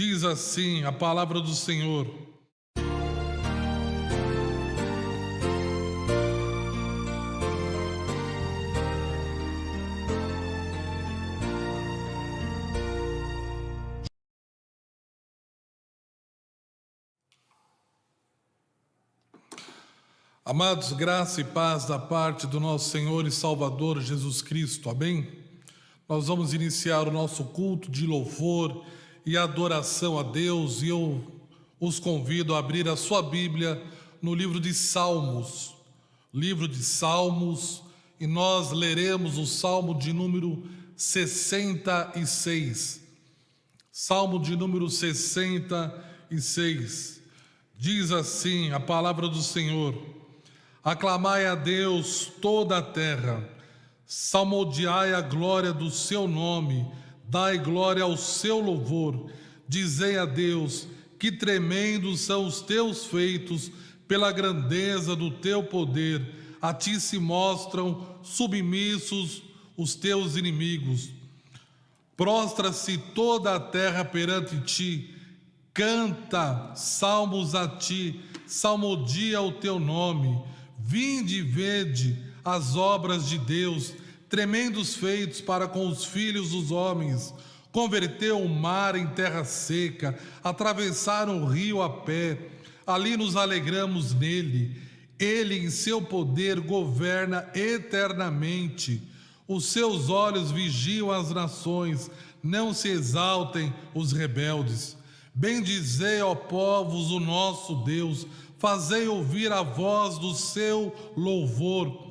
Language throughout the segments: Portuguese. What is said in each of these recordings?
Diz assim a palavra do Senhor. Amados, graça e paz da parte do nosso Senhor e Salvador Jesus Cristo, amém? Nós vamos iniciar o nosso culto de louvor e adoração a Deus, e eu os convido a abrir a sua Bíblia no livro de Salmos, e nós leremos o Salmo de número 66. Salmo de número 66. Diz assim a palavra do Senhor: aclamai a Deus toda a terra, salmodiai a glória do seu nome, dai glória ao seu louvor, dizei a Deus, que tremendos são os teus feitos, pela grandeza do teu poder, a ti se mostram submissos os teus inimigos. Prostra-se toda a terra perante ti, canta salmos a ti, salmodia o teu nome. Vinde e vede as obras de Deus, tremendos feitos para com os filhos dos homens. Converteu o mar em terra seca, atravessaram o rio a pé, ali nos alegramos nele. Ele em seu poder governa eternamente. Os seus olhos vigiam as nações, não se exaltem os rebeldes. Bendizei, ó povos, o nosso Deus, fazei ouvir a voz do seu louvor,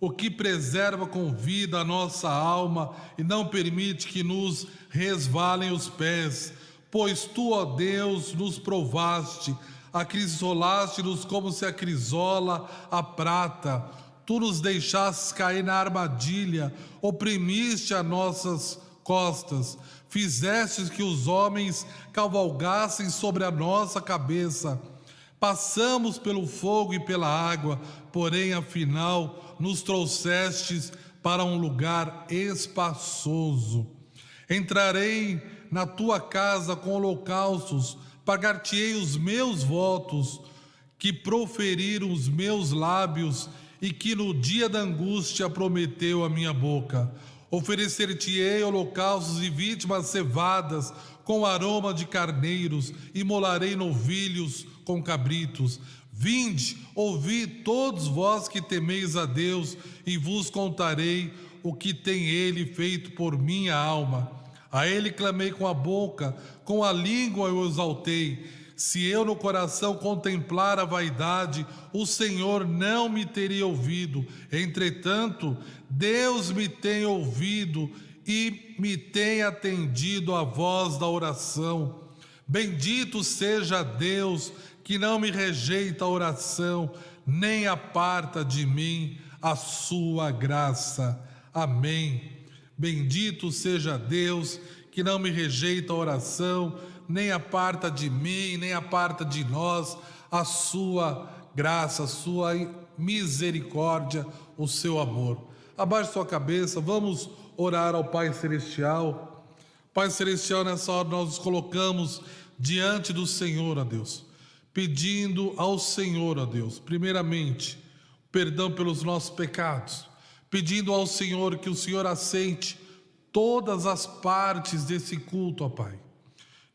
o que preserva com vida a nossa alma e não permite que nos resvalem os pés. Pois tu, ó Deus, nos provaste, acrisolaste-nos como se acrisola a prata. Tu nos deixastes cair na armadilha, oprimiste as nossas costas, fizestes que os homens cavalgassem sobre a nossa cabeça. Passamos pelo fogo e pela água, porém, afinal, nos trouxestes para um lugar espaçoso. Entrarei na tua casa com holocaustos, pagar-te-ei os meus votos, que proferiram os meus lábios e que no dia da angústia prometeu a minha boca. Oferecer-te-ei holocaustos e vítimas cevadas com aroma de carneiros, imolarei novilhos com cabritos. Vinde, ouvi todos vós que temeis a Deus, e vos contarei o que tem Ele feito por minha alma. A Ele clamei com a boca, com a língua eu exaltei. Se eu no coração contemplar a vaidade, o Senhor não me teria ouvido. Entretanto, Deus me tem ouvido e me tem atendido à voz da oração. Bendito seja Deus, que não me rejeita a oração, nem aparta de mim a sua graça. Amém. Bendito seja Deus, que não me rejeita a oração, nem aparta de mim, nem aparta de nós a sua graça, a sua misericórdia, o seu amor. Abaixe sua cabeça, vamos orar ao Pai Celestial. Pai Celestial, nessa hora nós nos colocamos diante do Senhor, ó Deus, pedindo ao Senhor, ó Deus, primeiramente, perdão pelos nossos pecados, pedindo ao Senhor que o Senhor aceite todas as partes desse culto, ó Pai.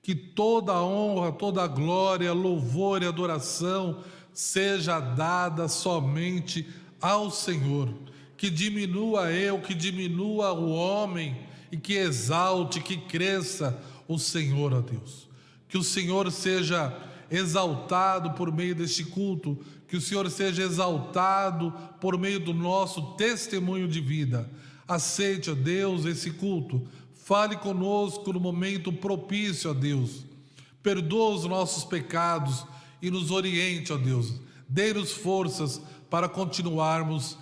Que toda a honra, toda a glória, louvor e adoração seja dada somente ao Senhor. Que diminua eu, que diminua o homem, e que exalte, que cresça o Senhor, ó Deus. Que o Senhor seja exaltado por meio deste culto, que o Senhor seja exaltado por meio do nosso testemunho de vida. Aceite, ó Deus, esse culto. Fale conosco no momento propício, ó Deus. Perdoa os nossos pecados e nos oriente, ó Deus. Dê-nos forças para continuarmos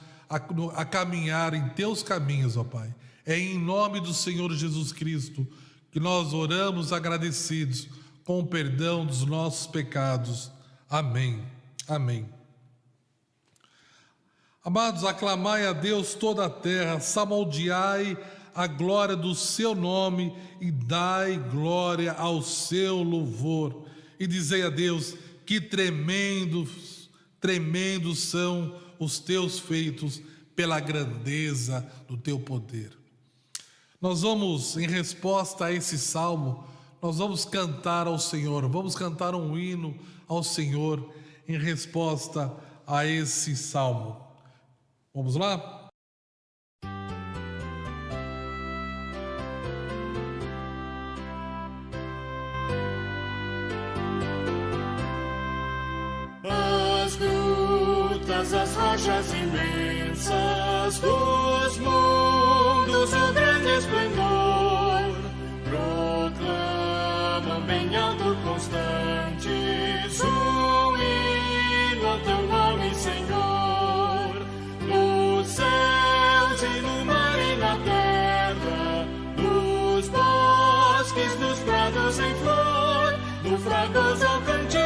a caminhar em teus caminhos, ó Pai. É em nome do Senhor Jesus Cristo que nós oramos agradecidos com o perdão dos nossos pecados. Amém. Amém. Amados, aclamai a Deus toda a terra, salmodiai a glória do seu nome e dai glória ao seu louvor. E dizei a Deus, que tremendos são os teus feitos pela grandeza do teu poder. Nós vamos, em resposta a esse salmo, nós vamos cantar ao Senhor, vamos cantar um hino ao Senhor em resposta a esse salmo. Vamos lá? As grutas, as rochas imensas dos mundos, o grande esplendor, proclamam bem alto constantes um hino ao teu nome, Senhor. Nos céus e no mar e na terra, nos bosques, nos prados em flor, do fragoso ao cantil,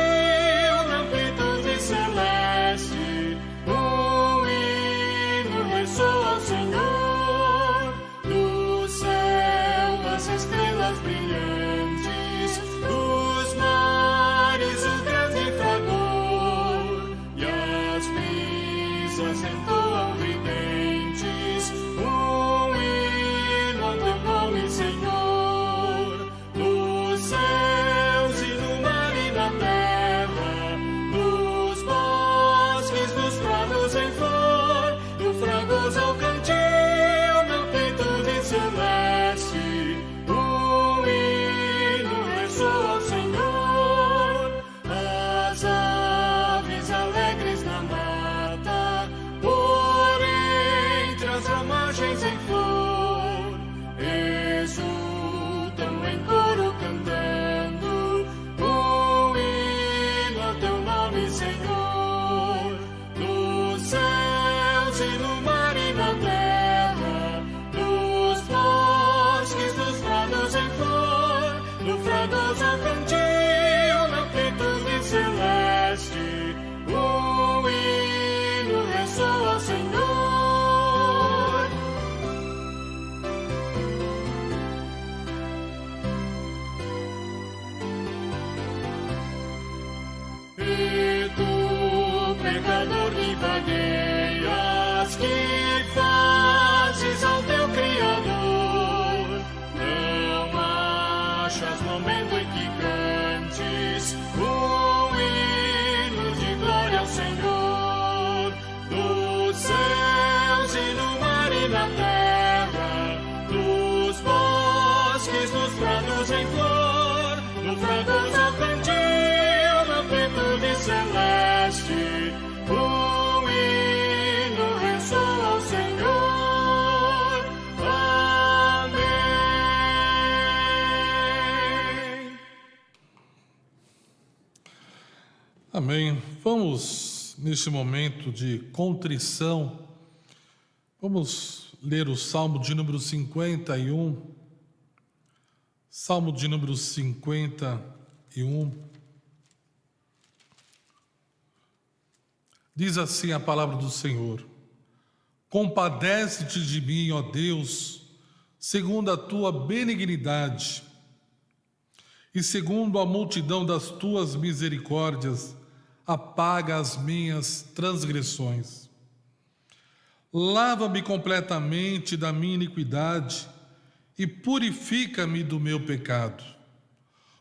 celeste, um hino ressoa ao Senhor. Do céu as estrelas brilhantes, dos mares o grande fragor, e as brisas entoam ridentes um hino ao teu nome, Senhor. Dos céus e no mar e na terra, em flor, do fragoso ao cantil, na amplitude celeste, um hino ressoa ao Senhor. As aves alegres na mata, por entre as ramagens em flor, exultam em coro cantando um hino ao teu nome, Senhor. Céus e no mar e na terra, nos bosques, nos prados em flor, no fragoso ao cantil, na amplitude celeste, um hino ressoa ao Senhor. E tu, pecador, me vagueias, que fazes ao teu Criador, não achas momento em que cantes um hino de glória ao Senhor. Nos céus e no mar e na terra, nos bosques, nos prados em flor, no fragoso ao cantil, na amplitude celeste, um hino ressoa ao Senhor. Amém. Amém. Vamos, neste momento de contrição, vamos ler o Salmo de número 51. Salmo de número 51. Diz assim a palavra do Senhor: compadece-te de mim, ó Deus, segundo a tua benignidade, e segundo a multidão das tuas misericórdias, apaga as minhas transgressões. Lava-me completamente da minha iniquidade e purifica-me do meu pecado,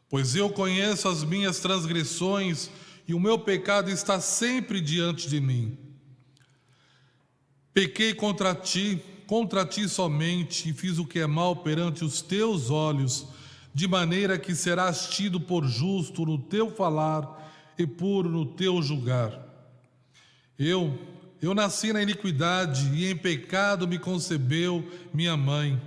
pois eu conheço as minhas transgressões e o meu pecado está sempre diante de mim. Pequei contra ti somente, e fiz o que é mal perante os teus olhos, de maneira que serás tido por justo no teu falar e puro no teu julgar. Eu nasci na iniquidade, e em pecado me concebeu minha mãe.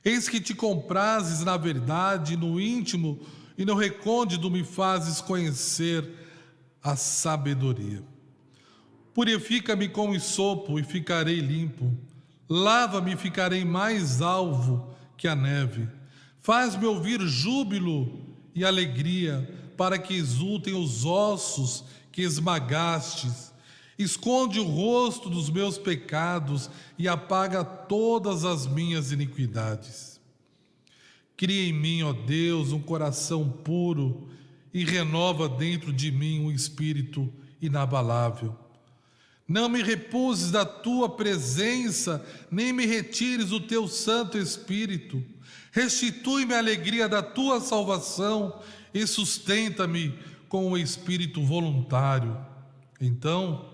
Eis que te comprases na verdade, no íntimo e no recôndito me fazes conhecer a sabedoria. Purifica-me com hisopo e ficarei limpo. Lava-me e ficarei mais alvo que a neve. Faz-me ouvir júbilo e alegria, para que exultem os ossos que esmagastes, Esconde o rosto dos meus pecados e apaga todas as minhas iniquidades. Cria em mim, ó Deus, um coração puro e renova dentro de mim um espírito inabalável. Não me repuses da tua presença, nem me retires o teu Santo Espírito. Restitui-me a alegria da tua salvação e sustenta-me com o espírito voluntário. Então,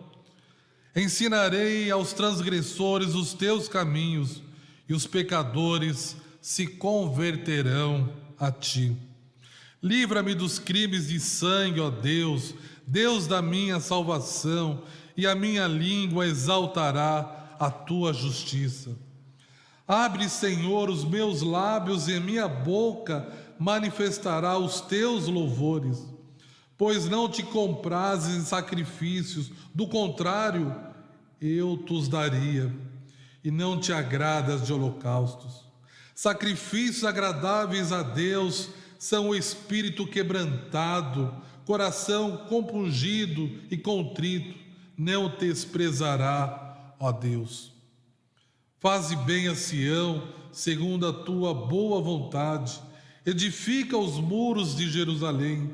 ensinarei aos transgressores os teus caminhos, e os pecadores se converterão a ti. Livra-me dos crimes de sangue, ó Deus, Deus da minha salvação, e a minha língua exaltará a tua justiça. Abre, Senhor, os meus lábios, e a minha boca manifestará os teus louvores. Pois não te comprases em sacrifícios, do contrário, eu te daria, e não te agradas de holocaustos. Sacrifícios agradáveis a Deus são o espírito quebrantado, coração compungido e contrito, não te desprezará, ó Deus. Faze bem a Sião, segundo a tua boa vontade, edifica os muros de Jerusalém.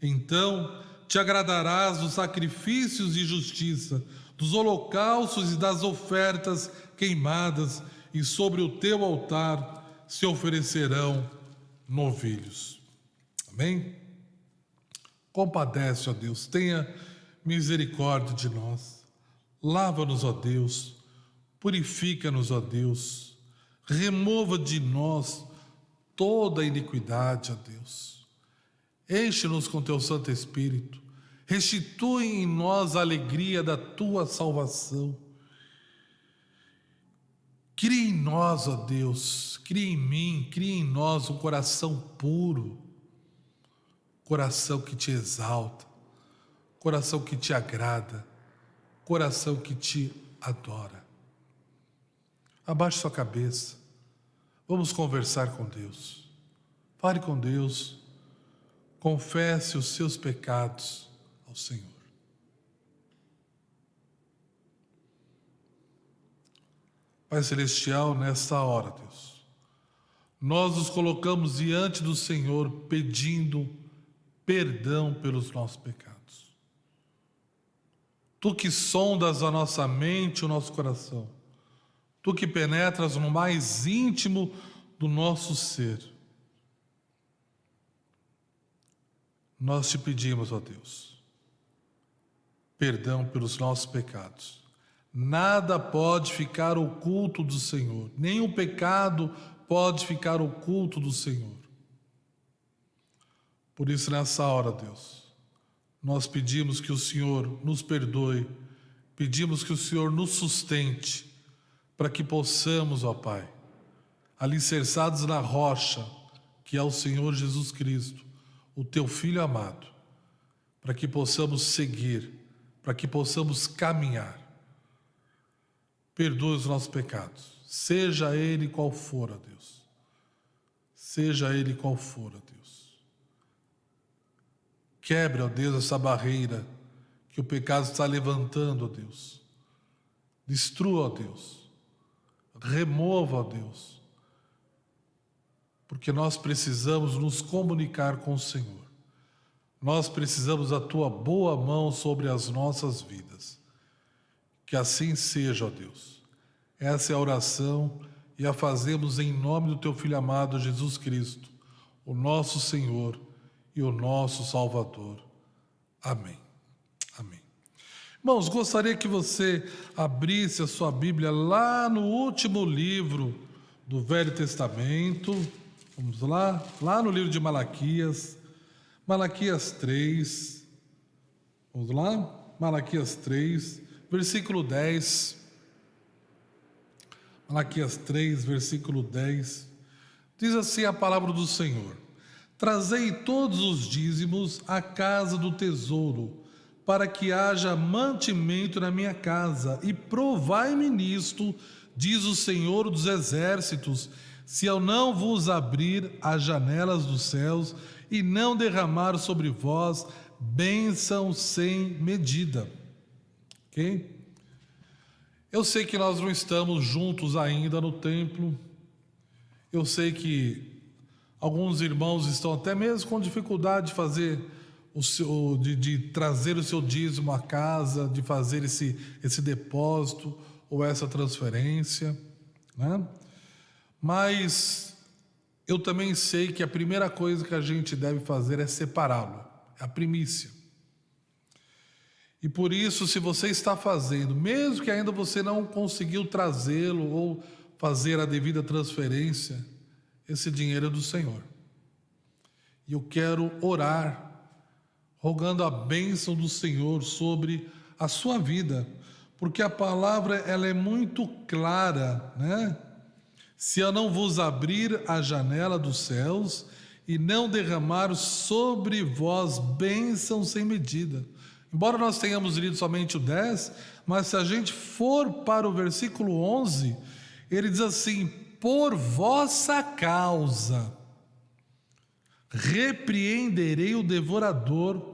Então te agradarás dos sacrifícios de justiça, dos holocaustos e das ofertas queimadas, e sobre o teu altar se oferecerão novilhos. Amém? Compadece, ó Deus, tenha misericórdia de nós. Lava-nos, ó Deus, purifica-nos, ó Deus, remova de nós toda a iniquidade, ó Deus. Enche-nos com teu Santo Espírito, restitui em nós a alegria da tua salvação. Cria em nós, ó Deus, cria em mim, cria em nós um coração puro, coração que te exalta, coração que te agrada, coração que te adora. Abaixe sua cabeça, vamos conversar com Deus. Fale com Deus, confesse os seus pecados ao Senhor. Pai Celestial, nesta hora, Deus, nós nos colocamos diante do Senhor pedindo perdão pelos nossos pecados. Tu que sondas a nossa mente, o nosso coração, tu que penetras no mais íntimo do nosso ser, nós te pedimos, ó Deus, perdão pelos nossos pecados. Nada pode ficar oculto do Senhor, nenhum pecado pode ficar oculto do Senhor. Por isso, nessa hora, Deus, nós pedimos que o Senhor nos perdoe, pedimos que o Senhor nos sustente, para que possamos, ó Pai, alicerçados na rocha, que é o Senhor Jesus Cristo, o Teu Filho amado, para que possamos seguir, para que possamos caminhar. Perdoa os nossos pecados, seja ele qual for, ó Deus, seja ele qual for, ó Deus. Quebre, ó Deus, essa barreira que o pecado está levantando, ó Deus. Destrua, ó Deus. Remova, ó Deus. Porque nós precisamos nos comunicar com o Senhor. Nós precisamos da Tua boa mão sobre as nossas vidas. Que assim seja, ó Deus. Essa é a oração e a fazemos em nome do Teu Filho amado Jesus Cristo, o nosso Senhor e o nosso Salvador. Amém. Amém. Irmãos, gostaria que você abrisse a sua Bíblia lá no último livro do Velho Testamento. Vamos lá no livro de Malaquias, Malaquias 3. Vamos lá? Malaquias 3, versículo 10. Malaquias 3, versículo 10. Diz assim a palavra do Senhor: Trazei todos os dízimos à casa do tesouro, para que haja mantimento na minha casa, e provai-me nisto, diz o Senhor dos exércitos, se eu não vos abrir as janelas dos céus e não derramar sobre vós bênção sem medida. ok? Eu sei que nós não estamos juntos ainda no templo. Eu sei que alguns irmãos estão até mesmo com dificuldade de fazer de trazer o seu dízimo à casa, de fazer esse depósito ou essa transferência, né? Mas eu também sei que a primeira coisa que a gente deve fazer é separá-lo, é a primícia. E por isso, se você está fazendo, mesmo que ainda você não conseguiu trazê-lo ou fazer a devida transferência, esse dinheiro é do Senhor. E eu quero orar, rogando a bênção do Senhor sobre a sua vida, porque a palavra ela é muito clara, né? Se eu não vos abrir a janela dos céus e não derramar sobre vós bênção sem medida. Embora nós tenhamos lido somente o 10, mas se a gente for para o versículo 11, ele diz assim: por vossa causa repreenderei o devorador,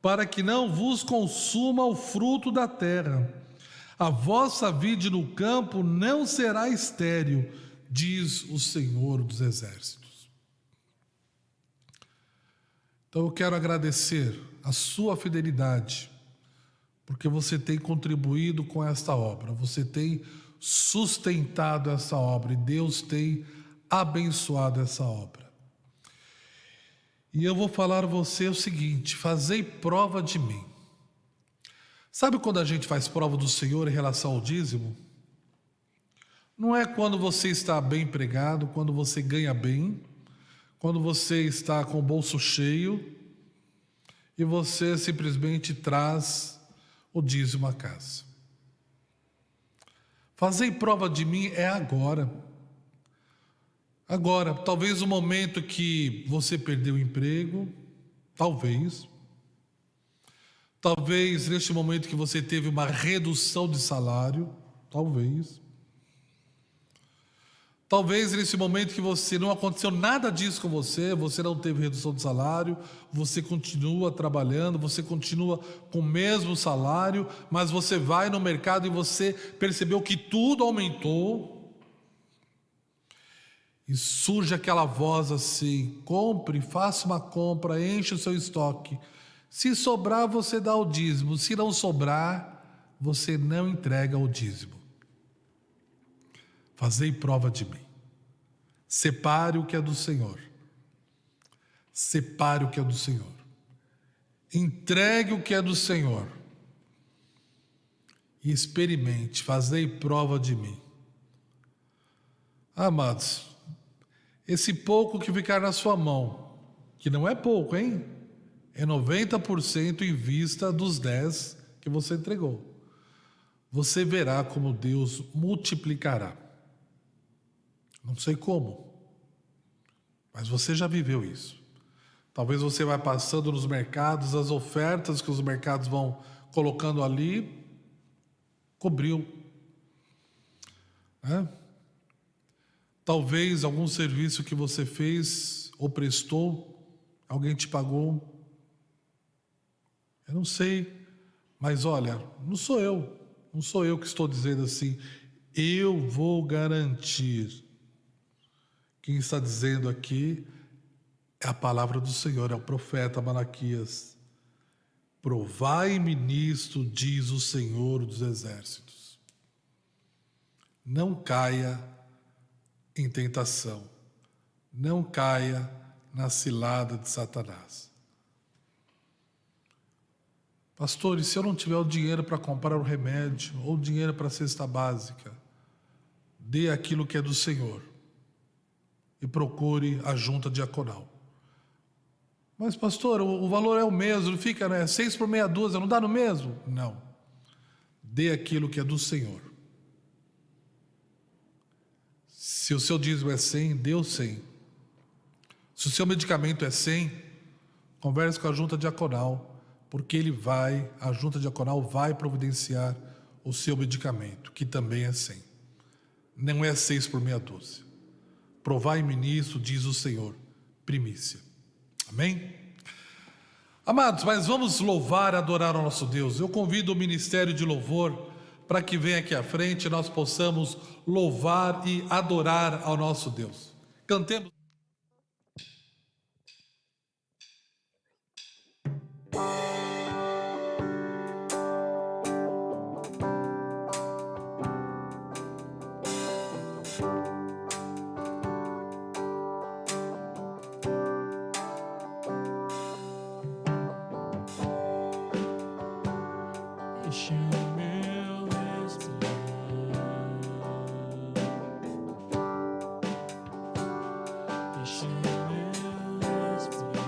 para que não vos consuma o fruto da terra. A vossa vide no campo não será estéril, diz o Senhor dos Exércitos. Então eu quero agradecer a sua fidelidade, porque você tem contribuído com esta obra, você tem sustentado essa obra e Deus tem abençoado essa obra. E eu vou falar a você o seguinte: fazei prova de mim. Sabe quando a gente faz prova do Senhor em relação ao dízimo? Não é quando você está bem empregado, quando você ganha bem, quando você está com o bolso cheio e você simplesmente traz o dízimo à casa. Fazei prova de mim é agora. Agora, talvez o momento que você perdeu o emprego, talvez neste momento que você teve uma redução de salário, talvez nesse momento que você não aconteceu nada disso com você não teve redução de salário, você continua trabalhando, você continua com o mesmo salário, mas você vai no mercado e você percebeu que tudo aumentou, e surge aquela voz assim: compre, faça uma compra, enche o seu estoque, se sobrar você dá o dízimo, se não sobrar você não entrega o dízimo. Fazei prova de mim. Separe o que é do Senhor. Separe o que é do Senhor. Entregue o que é do Senhor. E experimente, fazei prova de mim. Amados, esse pouco que ficar na sua mão, que não é pouco, hein? É 90% em vista dos 10 que você entregou. Você verá como Deus multiplicará. Não sei como, mas você já viveu isso. Talvez você vai passando nos mercados, as ofertas que os mercados vão colocando ali, cobriu. Talvez algum serviço que você fez ou prestou, alguém te pagou. Eu não sei, mas olha, não sou eu que estou dizendo assim, eu vou garantir. Quem está dizendo aqui é a palavra do Senhor, é o profeta Malaquias. Provai-me nisto, diz o Senhor dos Exércitos. Não caia em tentação, não caia na cilada de Satanás. Pastor, e se eu não tiver o dinheiro para comprar o remédio ou o dinheiro para a cesta básica? Dê aquilo que é do Senhor e procure a junta diaconal. Mas pastor, o valor é o mesmo, não fica, né? 6 por meia dúzia, não dá no mesmo? Não. Dê aquilo que é do Senhor. Se o seu dízimo é 100, dê o 100. Se o seu medicamento é 100, converse com a junta diaconal, porque a junta diaconal vai providenciar o seu medicamento, que também é 100. Não é 6 por meia dúzia. Provai-me nisso, diz o Senhor, primícia. Amém? Amados, mas vamos louvar e adorar ao nosso Deus. Eu convido o Ministério de Louvor para que venha aqui à frente e nós possamos louvar e adorar ao nosso Deus. Cantemos. Enche o meu respirar, enche o meu respirar.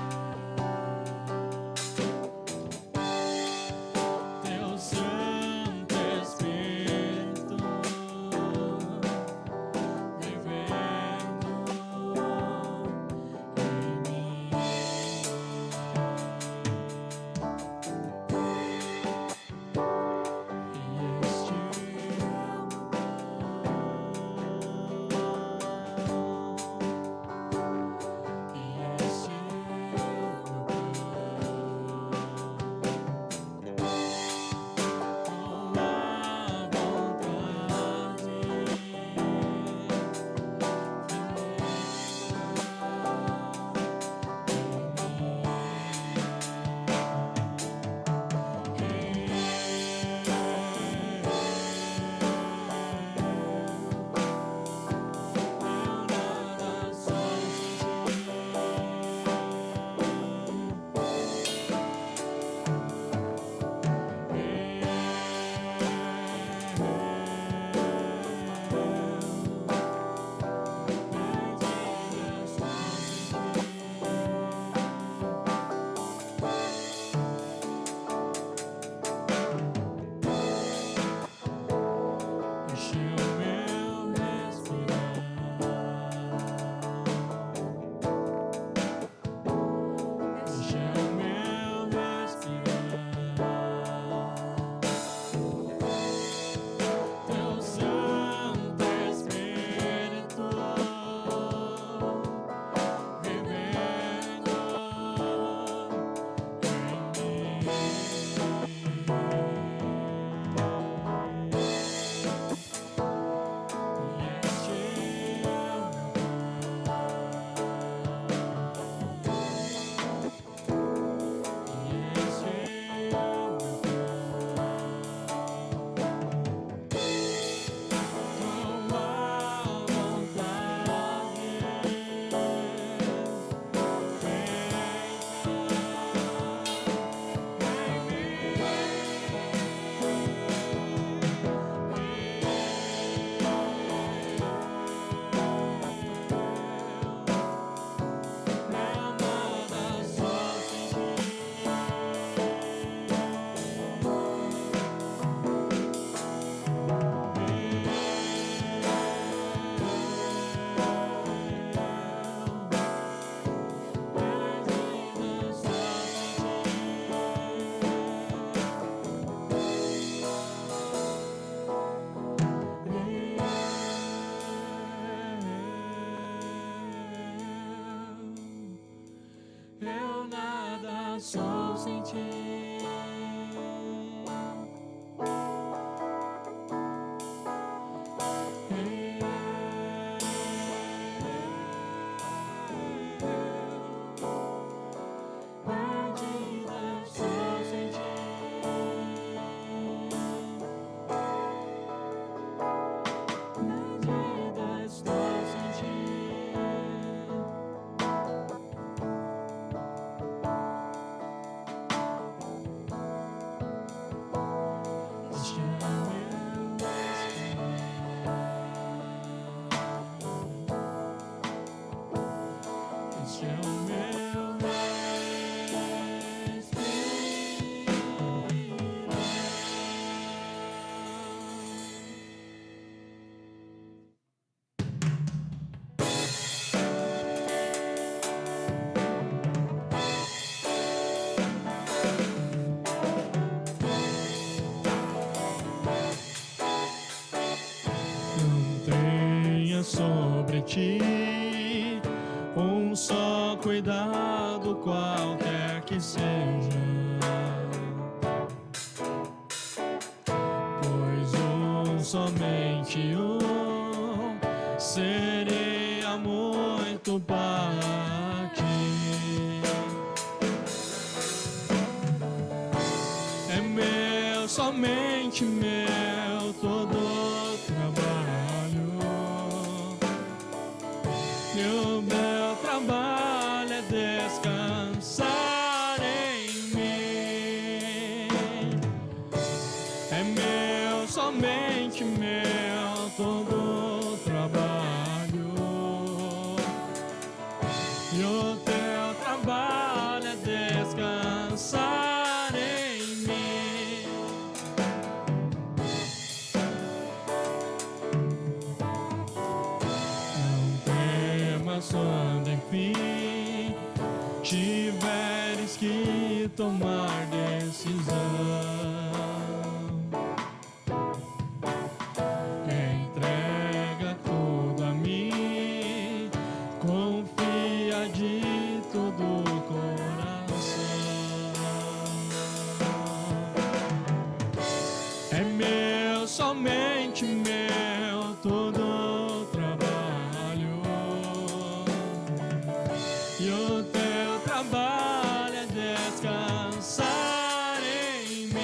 Teu Santo Espírito vivendo em mim. Sou sem ti. Perdida estou sem ti. Perdida estou sem ti. Sobre ti, só cuidado qualquer que seja, pois somente um seria muito para ti. É meu, somente meu, todo o trabalho, e o meu trabalho é descansar em mim. É meu, somente meu, todo o trabalho, e o teu trabalho é descansar em mim. Não temas quando enfim tiveres que tomar decisão. Entrega tudo a mim, confia de todo o coração. É meu, somente meu, todo o trabalho, e o teu trabalho é descansar em mim.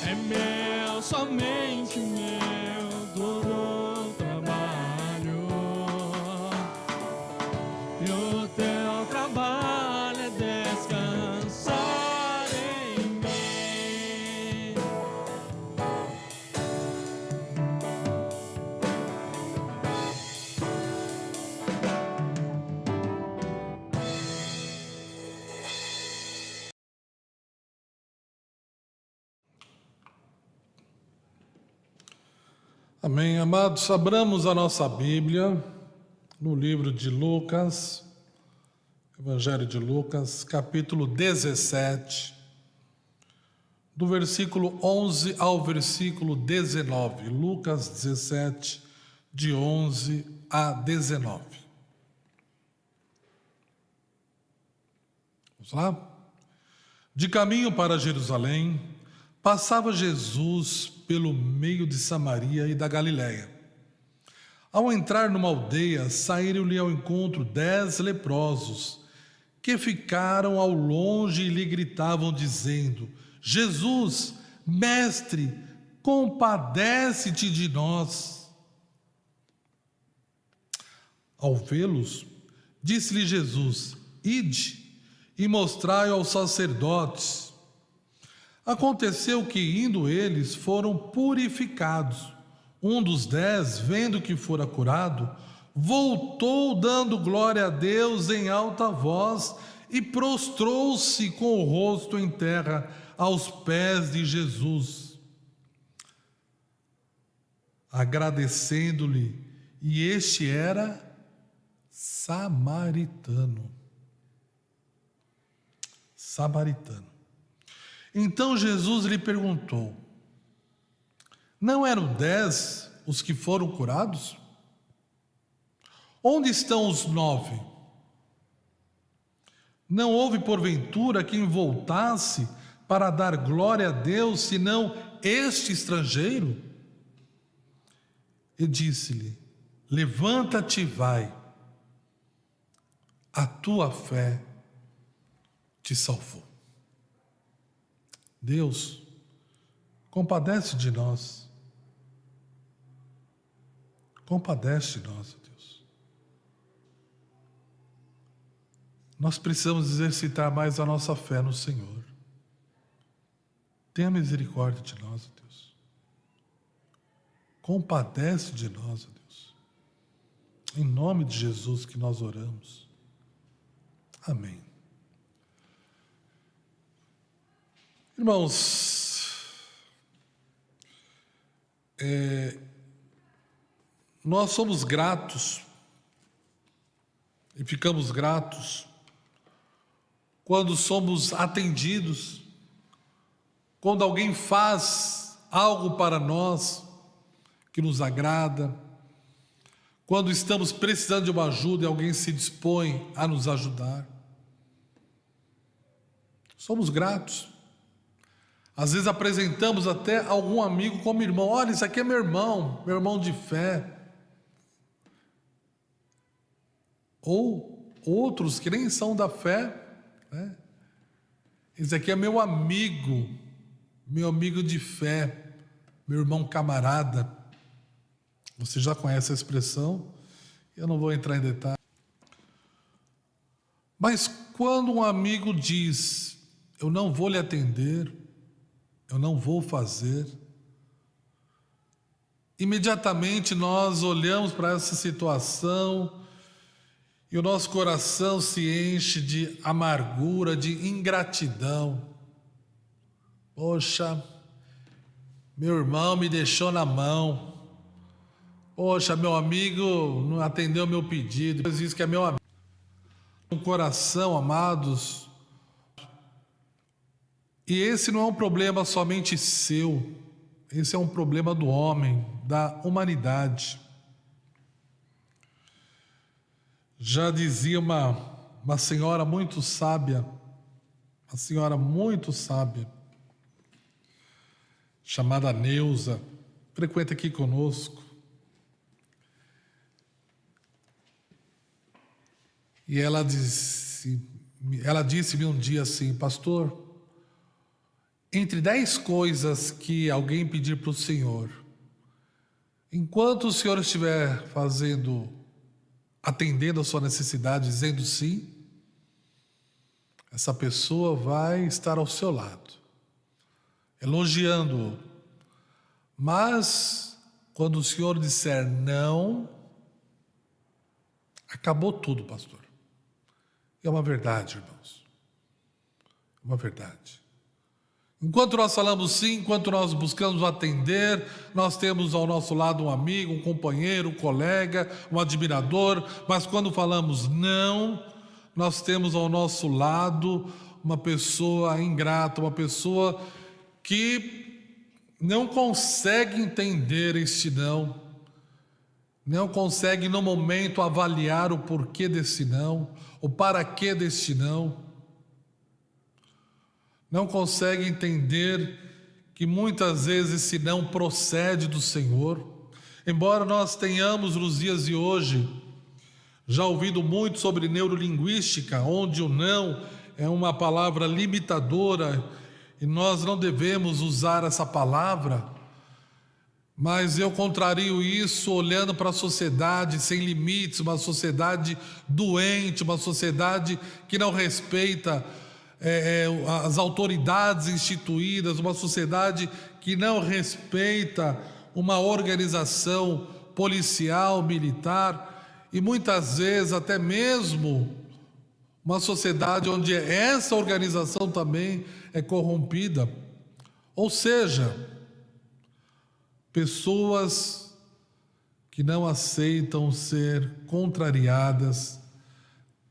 É meu, somente meu, todo o trabalho, e o teu trabalho é descansar em mim. Amém, amados. Abramos a nossa Bíblia no livro de Lucas, Evangelho de Lucas, capítulo 17, do versículo 11 ao versículo 19. Lucas 17, de 11 a 19. Vamos lá? De caminho para Jerusalém, passava Jesus pelo meio de Samaria e da Galiléia. Ao entrar numa aldeia, saíram-lhe ao encontro 10 leprosos, que ficaram ao longe e lhe gritavam, dizendo: Jesus, mestre, compadece-te de nós. Ao vê-los, disse-lhe Jesus: Ide e mostrai aos sacerdotes. Aconteceu que, indo eles, foram purificados. Um dos 10, vendo que fora curado, voltou dando glória a Deus em alta voz e prostrou-se com o rosto em terra aos pés de Jesus, agradecendo-lhe, e este era samaritano. Então Jesus lhe perguntou: não eram 10 os que foram curados? Onde estão os 9? Não houve porventura quem voltasse para dar glória a Deus, senão este estrangeiro? E disse-lhe: levanta-te e vai, a tua fé te salvou. Deus, compadece de nós. Compadece de nós, Deus. Nós precisamos exercitar mais a nossa fé no Senhor. Tenha misericórdia de nós, Deus. Compadece de nós, Deus. Em nome de Jesus que nós oramos. Amém. Irmãos, nós somos gratos e ficamos gratos quando somos atendidos, quando alguém faz algo para nós que nos agrada, quando estamos precisando de uma ajuda e alguém se dispõe a nos ajudar. Somos gratos. Às vezes apresentamos até algum amigo como irmão. Olha, isso aqui é meu irmão de fé. Ou outros que nem são da fé, né? Esse aqui é meu amigo de fé, meu irmão camarada. Você já conhece a expressão, eu não vou entrar em detalhe. Mas quando um amigo diz, eu não vou lhe atender, eu não vou fazer, imediatamente nós olhamos para essa situação e o nosso coração se enche de amargura, de ingratidão. Poxa, meu irmão me deixou na mão. Poxa, meu amigo não atendeu meu pedido. Depois diz que é meu amigo. Um coração, amados. E esse não é um problema somente seu. Esse é um problema do homem, da humanidade. Já dizia uma senhora muito sábia, chamada Neuza, frequenta aqui conosco. E ela disse-me um dia assim, pastor, entre 10 coisas que alguém pedir para o Senhor, enquanto o Senhor estiver atendendo a sua necessidade, dizendo sim, essa pessoa vai estar ao seu lado, elogiando-o. Mas, quando o Senhor disser não, acabou tudo, pastor. É uma verdade, irmãos. É uma verdade. Enquanto nós falamos sim, enquanto nós buscamos atender, nós temos ao nosso lado um amigo, um companheiro, um colega, um admirador, mas quando falamos não, nós temos ao nosso lado uma pessoa ingrata, uma pessoa que não consegue entender este não consegue no momento avaliar o porquê desse não, o para quê deste não consegue entender que muitas vezes esse não procede do Senhor. Embora nós tenhamos nos dias de hoje já ouvido muito sobre neurolinguística, onde o não é uma palavra limitadora e nós não devemos usar essa palavra, mas eu contrario isso olhando para a sociedade sem limites, uma sociedade doente, uma sociedade que não respeita as autoridades instituídas, uma sociedade que não respeita uma organização policial, militar, e muitas vezes até mesmo uma sociedade onde essa organização também é corrompida. Ou seja, pessoas que não aceitam ser contrariadas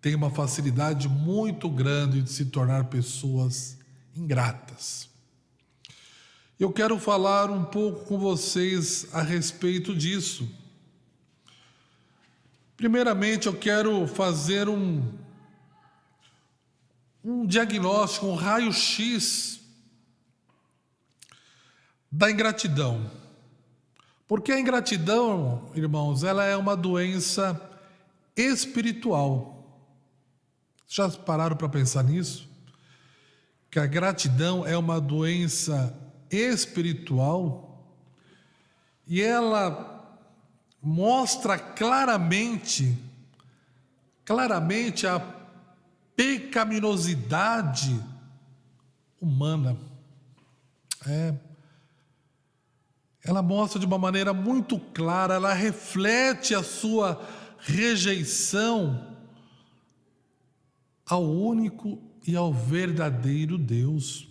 têm uma facilidade muito grande de se tornar pessoas ingratas. Eu quero falar um pouco com vocês a respeito disso. Primeiramente, eu quero fazer um diagnóstico, um raio-x da ingratidão. Porque a ingratidão, irmãos, ela é uma doença espiritual. Já pararam para pensar nisso? Que a gratidão é uma doença espiritual e ela mostra claramente a pecaminosidade humana. Ela mostra de uma maneira muito clara, ela reflete a sua rejeição ao único e ao verdadeiro Deus.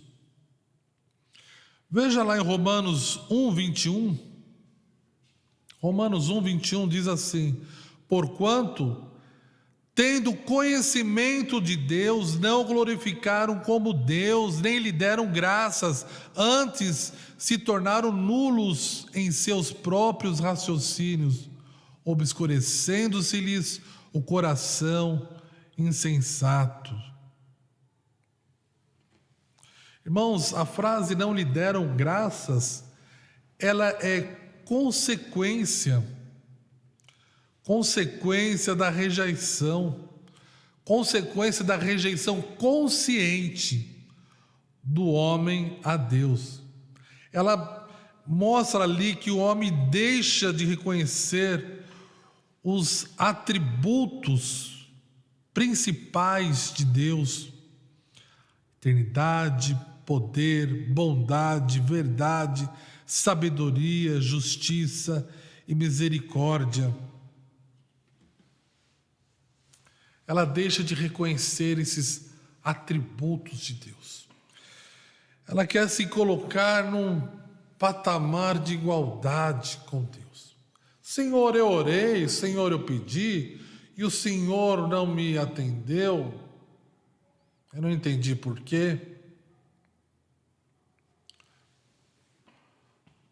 Veja lá em Romanos 1:21. Romanos 1:21 diz assim: porquanto, tendo conhecimento de Deus, não o glorificaram como Deus, nem lhe deram graças, antes se tornaram nulos em seus próprios raciocínios, obscurecendo-se-lhes o coração insensato. Irmãos, a frase não lhe deram graças, ela é consequência da rejeição, consequência da rejeição consciente do homem a Deus. Ela mostra ali que o homem deixa de reconhecer os atributos principais de Deus: eternidade, poder, bondade, verdade, sabedoria, justiça e misericórdia. Ela deixa de reconhecer esses atributos de Deus. Ela quer se colocar num patamar de igualdade com Deus. Senhor, eu orei, Senhor, eu pedi, e o Senhor não me atendeu. Eu não entendi por quê.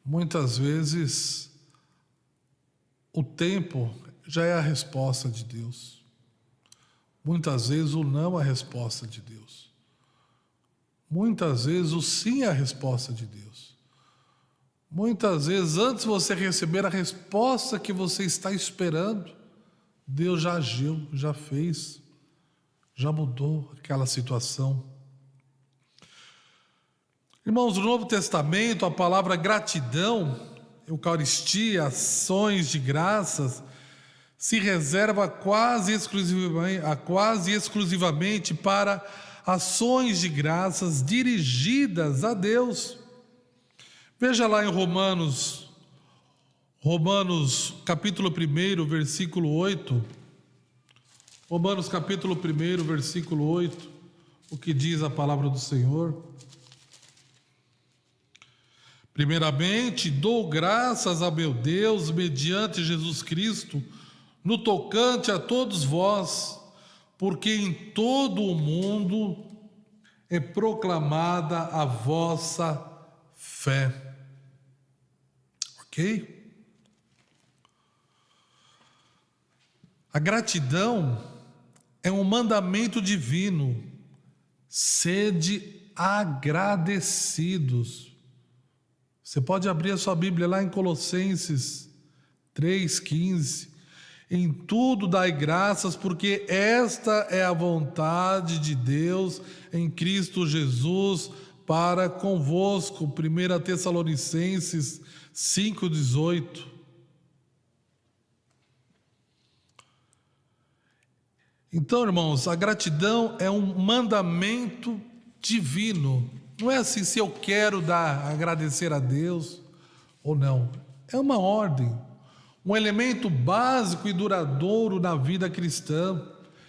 Muitas vezes, o tempo já é a resposta de Deus. Muitas vezes o não é a resposta de Deus. Muitas vezes o sim é a resposta de Deus. Muitas vezes, antes de você receber a resposta que você está esperando, Deus já agiu, já fez, já mudou aquela situação. Irmãos, no Novo Testamento, a palavra gratidão, Eucaristia, ações de graças, se reserva quase exclusivamente para ações de graças dirigidas a Deus. Veja lá em Romanos capítulo 1, versículo 8. Romanos capítulo 1, versículo 8, o que diz a palavra do Senhor. Primeiramente, dou graças a meu Deus, mediante Jesus Cristo, no tocante a todos vós, porque em todo o mundo é proclamada a vossa fé. Ok? A gratidão é um mandamento divino. Sede agradecidos. Você pode abrir a sua Bíblia lá em Colossenses 3,15. Em tudo dai graças, porque esta é a vontade de Deus em Cristo Jesus para convosco. 1 Tessalonicenses 5,18. Então, irmãos, a gratidão é um mandamento divino. Não é assim se eu quero agradecer a Deus ou não. É uma ordem. Um elemento básico e duradouro na vida cristã.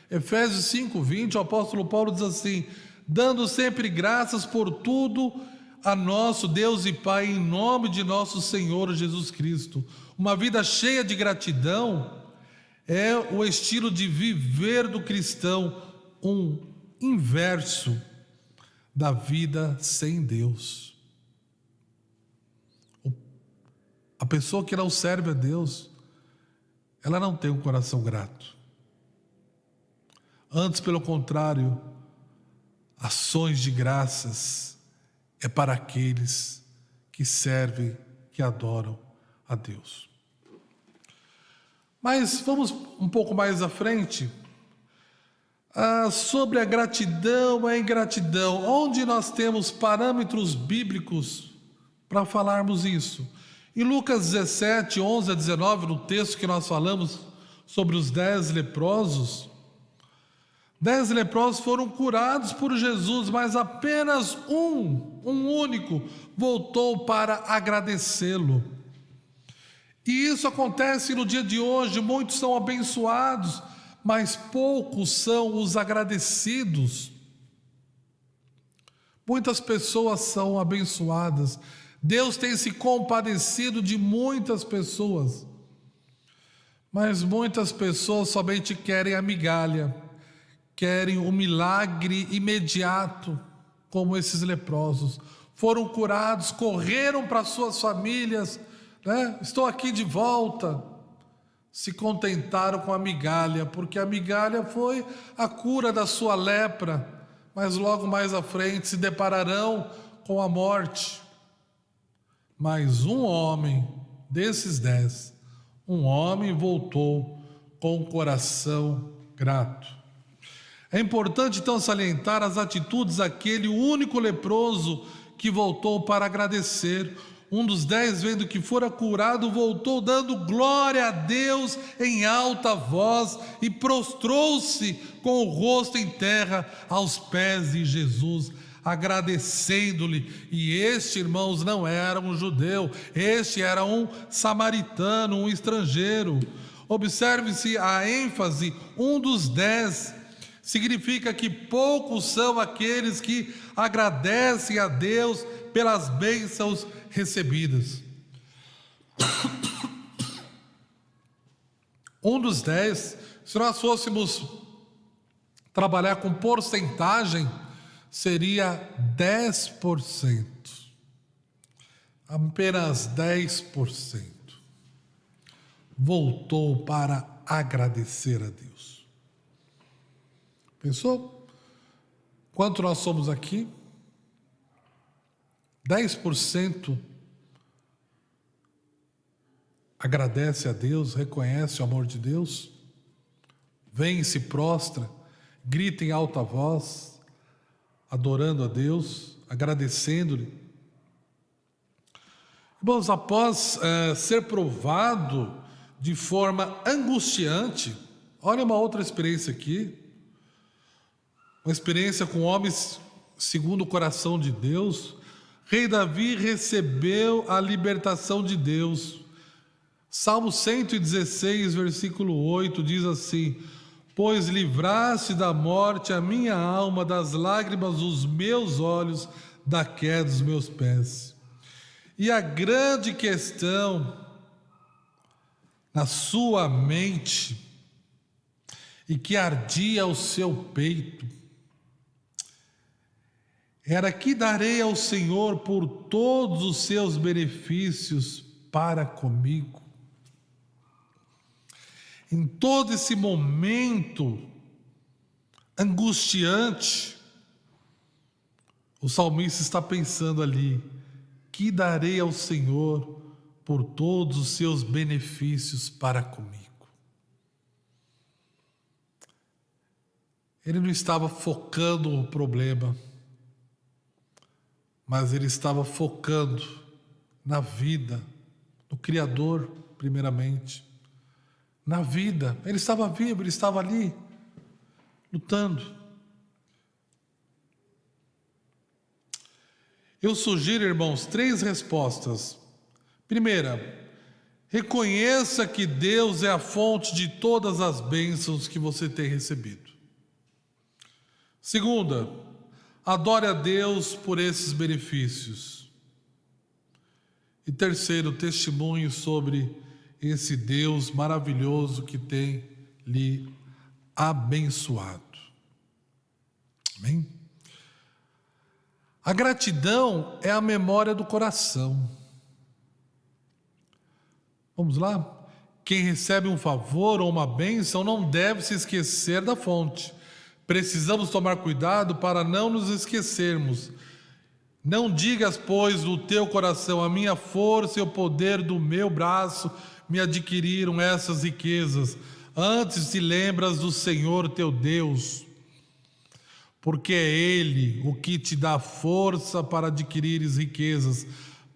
Efésios 5:20, o apóstolo Paulo diz assim: dando sempre graças por tudo a nosso Deus e Pai, em nome de nosso Senhor Jesus Cristo. Uma vida cheia de gratidão é o estilo de viver do cristão, um inverso da vida sem Deus. A pessoa que não serve a Deus, ela não tem um coração grato. Antes, pelo contrário, ações de graças é para aqueles que servem, que adoram a Deus. Mas vamos um pouco mais à frente. Sobre a gratidão e a ingratidão, onde nós temos parâmetros bíblicos para falarmos isso? Em Lucas 17, 11 a 19, no texto que nós falamos sobre os 10 leprosos, 10 leprosos foram curados por Jesus, mas apenas um único, voltou para agradecê-lo. E isso acontece no dia de hoje. Muitos são abençoados, mas poucos são os agradecidos. Muitas pessoas são abençoadas. Deus tem se compadecido de muitas pessoas, mas muitas pessoas somente querem a migalha, querem o milagre imediato, como esses leprosos. Foram curados, correram para suas famílias, né? Estou aqui de volta. se contentaram com a migalha, porque a migalha foi a cura da sua lepra, mas logo mais à frente se depararão com a morte. Mas um homem desses 10, um homem voltou com o coração grato. É importante então salientar as atitudes daquele único leproso que voltou para agradecer. Um dos 10, vendo que fora curado, voltou dando glória a Deus em alta voz e prostrou-se com o rosto em terra aos pés de Jesus, agradecendo-lhe. E este, irmãos, não era um judeu, este era um samaritano, um estrangeiro. Observe-se a ênfase, um dos 10 significa que poucos são aqueles que agradecem a Deus pelas bênçãos recebidas. Um dos 10, se nós fôssemos trabalhar com porcentagem, seria 10%. Apenas 10% voltou para agradecer a Deus. Pensou? Quanto nós somos aqui? 10% agradece a Deus, reconhece o amor de Deus, vem e se prostra, grita em alta voz, adorando a Deus, agradecendo-lhe. Irmãos, após ser provado de forma angustiante, olha uma outra experiência aqui, uma experiência com homens segundo o coração de Deus. Rei Davi recebeu a libertação de Deus. Salmo 116, versículo 8, diz assim: pois livraste da morte a minha alma, das lágrimas dos meus olhos, da queda dos meus pés. E a grande questão na sua mente, e que ardia o seu peito, era: que darei ao Senhor por todos os seus benefícios para comigo? Em todo esse momento angustiante, o salmista está pensando ali: que darei ao Senhor por todos os seus benefícios para comigo? Ele não estava focando no problema, mas ele estava focando na vida, no Criador, primeiramente. Na vida, ele estava vivo, ele estava ali, lutando. Eu sugiro, irmãos, 3 respostas. Primeira, reconheça que Deus é a fonte de todas as bênçãos que você tem recebido. Segunda, adore a Deus por esses benefícios. E terceiro, testemunho sobre esse Deus maravilhoso que tem lhe abençoado. Amém? A gratidão é a memória do coração. Vamos lá? Quem recebe um favor ou uma bênção não deve se esquecer da fonte. Precisamos tomar cuidado para não nos esquecermos. Não digas, pois, no teu coração: a minha força e o poder do meu braço me adquiriram essas riquezas. Antes te lembras do Senhor teu Deus, porque é Ele o que te dá força para adquirires riquezas,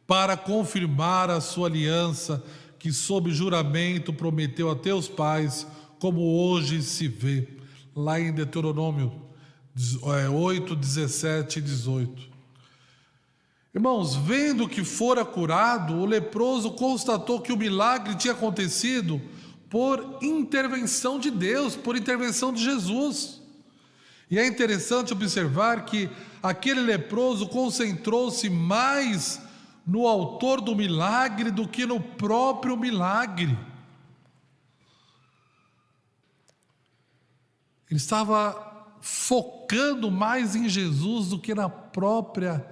para confirmar a sua aliança, que sob juramento prometeu a teus pais, como hoje se vê. Lá em Deuteronômio 8, 17 e 18. Irmãos, vendo que fora curado, o leproso constatou que o milagre tinha acontecido por intervenção de Deus, por intervenção de Jesus. E é interessante observar que aquele leproso concentrou-se mais no autor do milagre do que no próprio milagre. Ele estava focando mais em Jesus do que na própria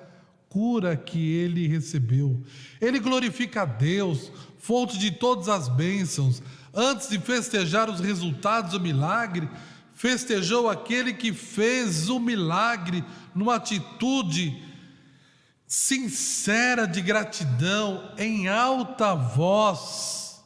cura que ele recebeu. Ele glorifica a Deus, fonte de todas as bênçãos, Antes de festejar os resultados do milagre, festejou aquele que fez o milagre numa atitude sincera de gratidão, em alta voz,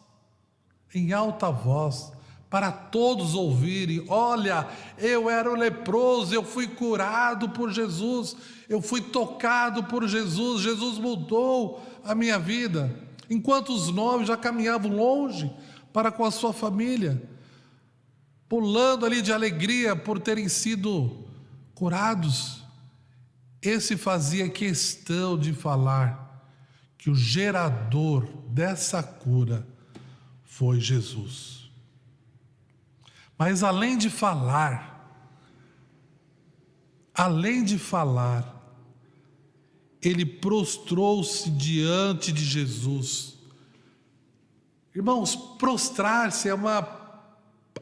para todos ouvirem. Olha, eu era um leproso, eu fui curado por Jesus, eu fui tocado por Jesus, Jesus mudou a minha vida. Enquanto os 9 já caminhavam longe para com a sua família, pulando ali de alegria por terem sido curados, esse fazia questão de falar que o gerador dessa cura foi Jesus. Mas além de falar, ele prostrou-se diante de Jesus. Irmãos, prostrar-se é uma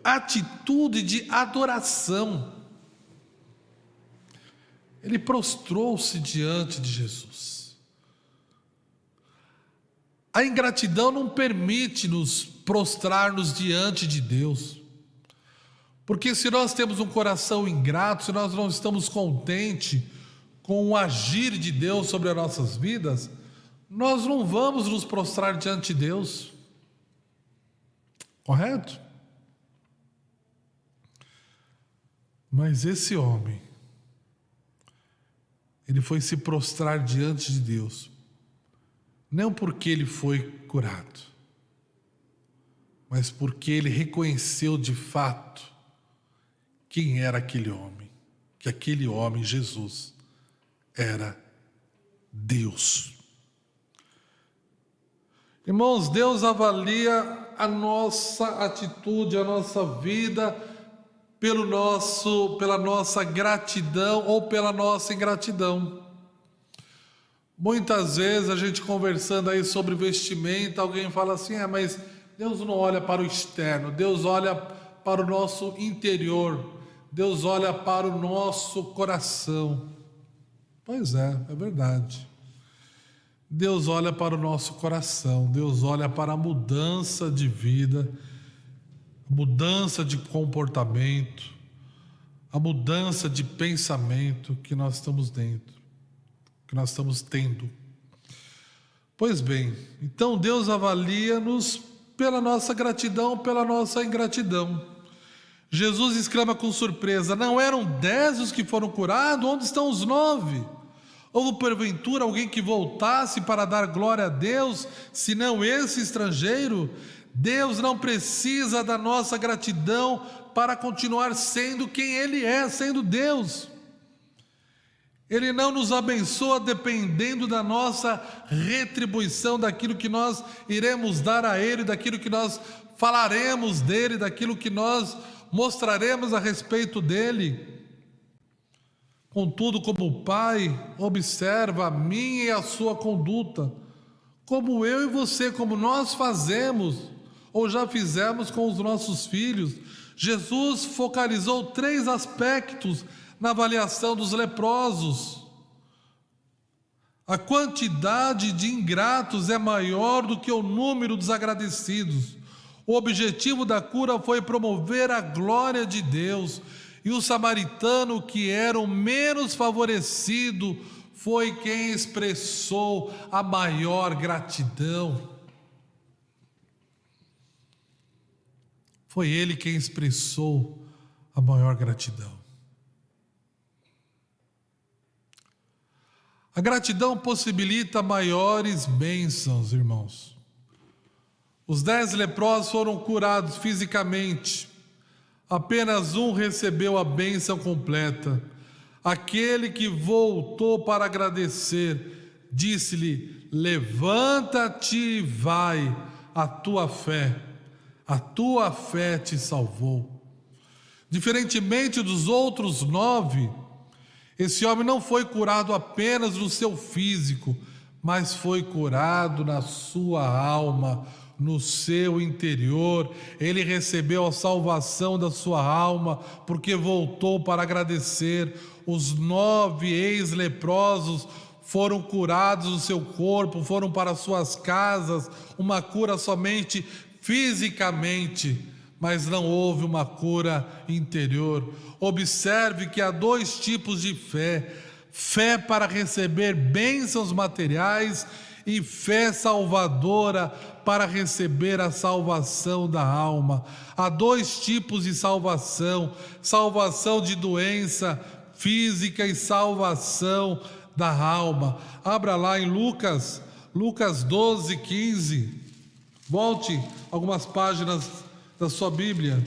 atitude de adoração. Ele prostrou-se diante de Jesus. A ingratidão não permite nos prostrar-nos diante de Deus. Porque se nós temos um coração ingrato, se nós não estamos contentes com o agir de Deus sobre as nossas vidas, nós não vamos nos prostrar diante de Deus. Correto? Mas esse homem, ele foi se prostrar diante de Deus, não porque ele foi curado, mas porque ele reconheceu de fato quem era aquele homem, que aquele homem, Jesus, era Deus. Irmãos, Deus avalia a nossa atitude, a nossa vida, pela nossa gratidão ou pela nossa ingratidão. Muitas vezes a gente conversando aí sobre vestimenta, alguém fala assim, mas Deus não olha para o externo, Deus olha para o nosso interior, Deus olha para o nosso coração. Pois é verdade. Deus olha para o nosso coração, Deus olha para a mudança de vida, mudança de comportamento, a mudança de pensamento que nós estamos tendo. Pois bem, então Deus avalia-nos pela nossa gratidão, pela nossa ingratidão. Jesus exclama com surpresa, não eram 10 os que foram curados? Onde estão os 9? Houve porventura alguém que voltasse para dar glória a Deus, senão esse estrangeiro? Deus não precisa da nossa gratidão para continuar sendo quem Ele é, sendo Deus. Ele não nos abençoa dependendo da nossa retribuição, daquilo que nós iremos dar a Ele, daquilo que nós falaremos dEle, daquilo que nós mostraremos a respeito dEle. Contudo, como o Pai observa a minha e a sua conduta, como eu e você, como nós fazemos, ou já fizemos com os nossos filhos, Jesus focalizou 3 aspectos na avaliação dos leprosos. A quantidade de ingratos é maior do que o número dos agradecidos. O objetivo da cura foi promover a glória de Deus, e o samaritano, que era o menos favorecido, foi quem expressou a maior gratidão. Foi ele quem expressou a maior gratidão. A gratidão possibilita maiores bênçãos, irmãos. Os 10 leprosos foram curados fisicamente. Apenas um recebeu a bênção completa. Aquele que voltou para agradecer, disse-lhe, levanta-te e vai, a tua fé te salvou. Diferentemente dos outros 9, esse homem não foi curado apenas no seu físico, mas foi curado na sua alma, no seu interior. Ele recebeu a salvação da sua alma, porque voltou para agradecer. Os 9 ex-leprosos foram curados no seu corpo, foram para suas casas, uma cura somente fisicamente, mas não houve uma cura interior. Observe que há dois tipos de fé: fé para receber bênçãos materiais e fé salvadora para receber a salvação da alma. Há dois tipos de salvação: salvação de doença física e salvação da alma. Abra lá em Lucas 12, 15. Volte algumas páginas da sua Bíblia.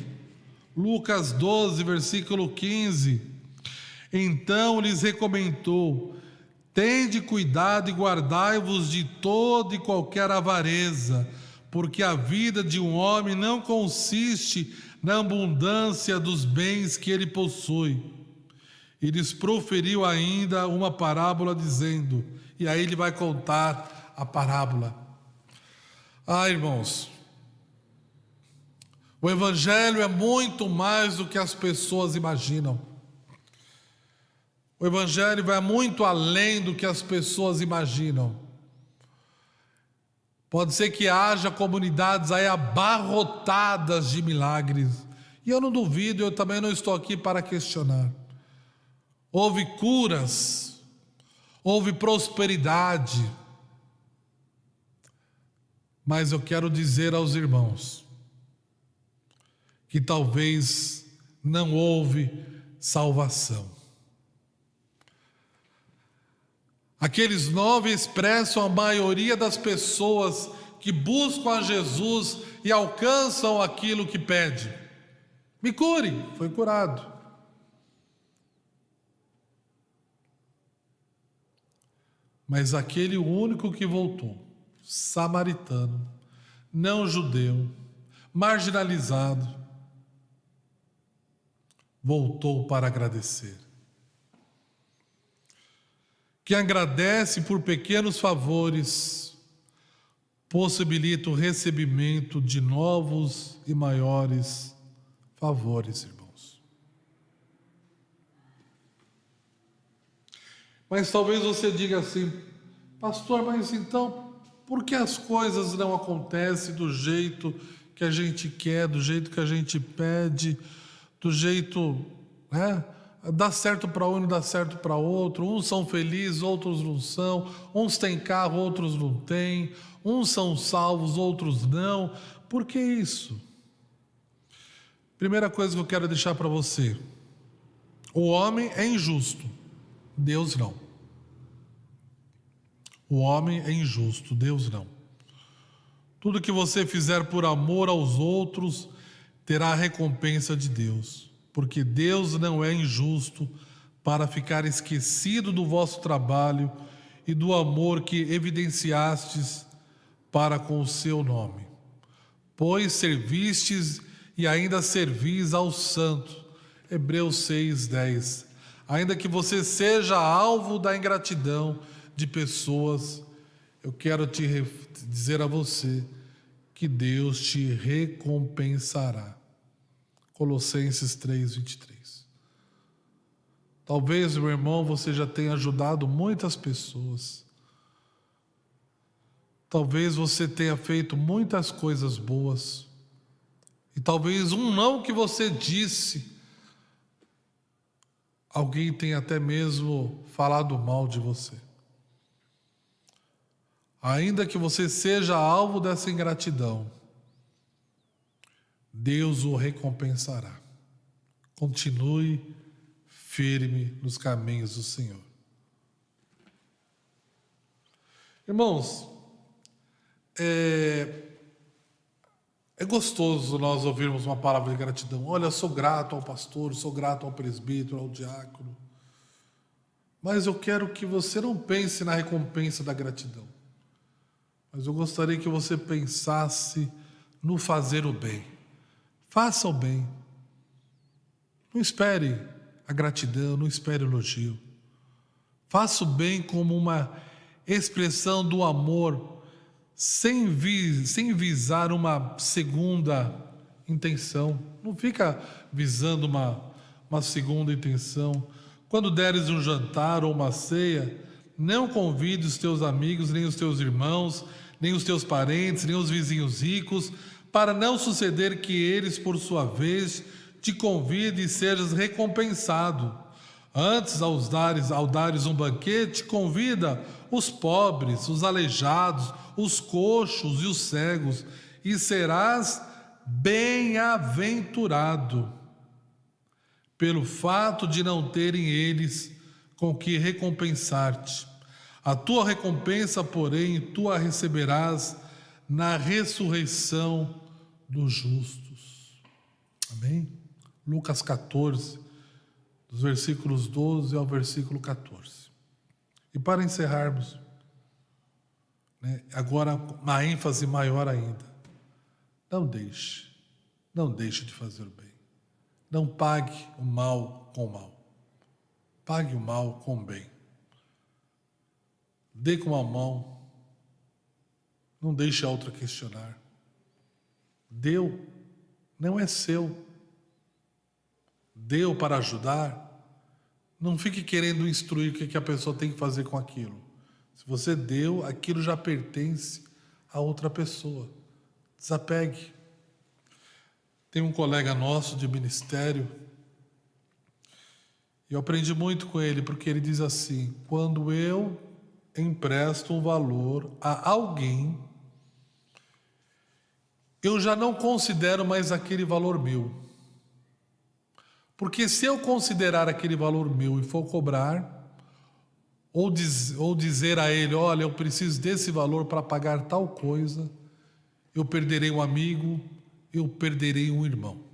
Lucas 12, versículo 15. Então lhes recomendou: tende cuidado e guardai-vos de toda e qualquer avareza, porque a vida de um homem não consiste na abundância dos bens que ele possui. E lhes proferiu ainda uma parábola, dizendo, e aí ele vai contar a parábola. Irmãos, o Evangelho é muito mais do que as pessoas imaginam. O Evangelho vai muito além do que as pessoas imaginam. Pode ser que haja comunidades aí abarrotadas de milagres. E eu não duvido, eu também não estou aqui para questionar. Houve curas, houve prosperidade. Mas eu quero dizer aos irmãos que talvez não houve salvação. Aqueles 9 expressam a maioria das pessoas que buscam a Jesus e alcançam aquilo que pede. Me cure, foi curado. Mas aquele único que voltou, samaritano, não judeu, marginalizado, voltou para agradecer. Quem agradece por pequenos favores, possibilita o recebimento de novos e maiores favores, irmãos. Mas talvez você diga assim: pastor, mas então, por que as coisas não acontecem do jeito que a gente quer, do jeito que a gente pede, do jeito, né? Dá certo para um e não dá certo para outro. Uns são felizes, outros não são. Uns têm carro, outros não têm. Uns são salvos, outros não. Por que isso? Primeira coisa que eu quero deixar para você: o homem é injusto, Deus não. O homem é injusto, Deus não. Tudo que você fizer por amor aos outros terá a recompensa de Deus, porque Deus não é injusto para ficar esquecido do vosso trabalho e do amor que evidenciastes para com o seu nome. Pois servistes e ainda servis aos santos. Hebreus 6:10. Ainda que você seja alvo da ingratidão de pessoas, eu quero te dizer a você que Deus te recompensará. Colossenses 3:23. Talvez, meu irmão, você já tenha ajudado muitas pessoas. Talvez você tenha feito muitas coisas boas. E talvez um não que você disse, alguém tenha até mesmo falado mal de você. Ainda que você seja alvo dessa ingratidão, Deus o recompensará. Continue firme nos caminhos do Senhor. Irmãos, é gostoso nós ouvirmos uma palavra de gratidão. Olha, eu sou grato ao pastor, sou grato ao presbítero, ao diácono. Mas eu quero que você não pense na recompensa da gratidão. Mas eu gostaria que você pensasse no fazer o bem. Faça o bem. Não espere a gratidão, não espere o elogio. Faça o bem como uma expressão do amor, sem visar uma segunda intenção. Não fica visando uma segunda intenção. Quando deres um jantar ou uma ceia, não convide os teus amigos, nem os teus irmãos, nem os teus parentes, nem os vizinhos ricos, para não suceder que eles, por sua vez, te convidem e sejas recompensado. Antes, ao dares um banquete, convida os pobres, os aleijados, os coxos e os cegos, e serás bem-aventurado, pelo fato de não terem eles com que recompensar-te. A tua recompensa, porém, tu a receberás na ressurreição dos justos. Amém? Lucas 14, dos versículos 12 ao versículo 14. E para encerrarmos, agora uma ênfase maior ainda. Não deixe de fazer o bem. Não pague o mal com o mal. Pague o mal com o bem. Dê com a mão. Não deixe a outra questionar. Deu, não é seu. Deu para ajudar. Não fique querendo instruir o que a pessoa tem que fazer com aquilo. Se você deu, aquilo já pertence a outra pessoa. Desapegue. Tem um colega nosso de ministério, e eu aprendi muito com ele, porque ele diz assim: quando eu empresto um valor a alguém, eu já não considero mais aquele valor meu. Porque se eu considerar aquele valor meu e for cobrar, ou dizer a ele, olha, eu preciso desse valor para pagar tal coisa, eu perderei um amigo, eu perderei um irmão.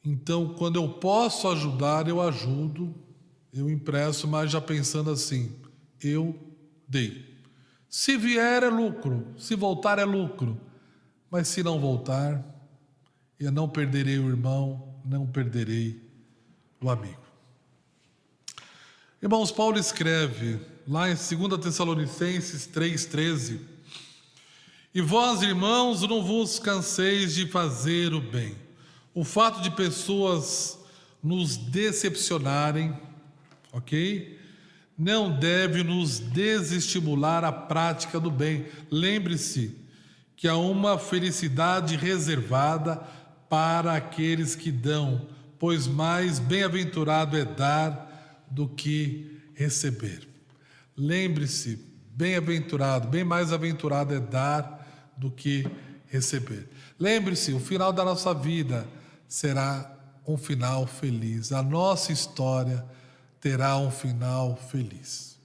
Então, quando eu posso ajudar, eu ajudo, eu empresto, mas já pensando assim, eu dei. Se vier é lucro, se voltar é lucro, mas se não voltar, eu não perderei o irmão, não perderei o amigo. Irmãos, Paulo escreve lá em 2 Tessalonicenses 3,13: e vós, irmãos, não vos canseis de fazer o bem. O fato de pessoas nos decepcionarem, ok? Não deve nos desestimular a prática do bem. Lembre-se que há uma felicidade reservada para aqueles que dão, pois mais bem-aventurado é dar do que receber. Lembre-se, bem-aventurado, bem mais aventurado é dar do que receber. Lembre-se, o final da nossa vida será um final feliz. A nossa história terá um final feliz.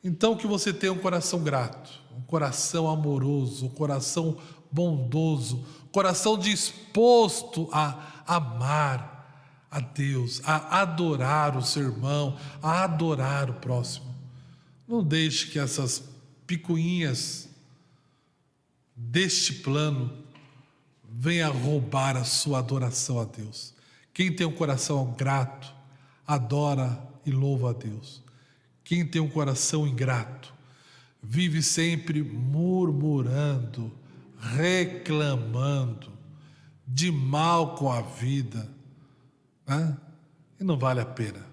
Então, que você tenha um coração grato, um coração amoroso, um coração bondoso, coração disposto a amar a Deus, a adorar o seu irmão, a adorar o próximo. Não deixe que essas picuinhas deste plano venham roubar a sua adoração a Deus. Quem tem um coração grato, adora e louva a Deus. Quem tem um coração ingrato, vive sempre murmurando, reclamando, de mal com a vida, né? E não vale a pena.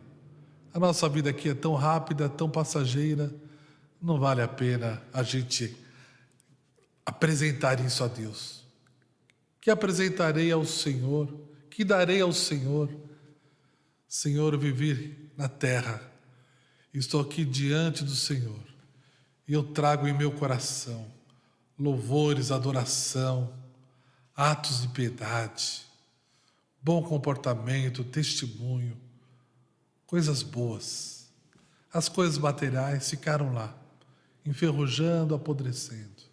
A nossa vida aqui é tão rápida, tão passageira, não vale a pena a gente apresentar isso a Deus. Que apresentarei ao Senhor, que darei ao Senhor. Senhor, eu vivi na terra, estou aqui diante do Senhor, e eu trago em meu coração louvores, adoração, atos de piedade, bom comportamento, testemunho, coisas boas. As coisas materiais ficaram lá, enferrujando, apodrecendo.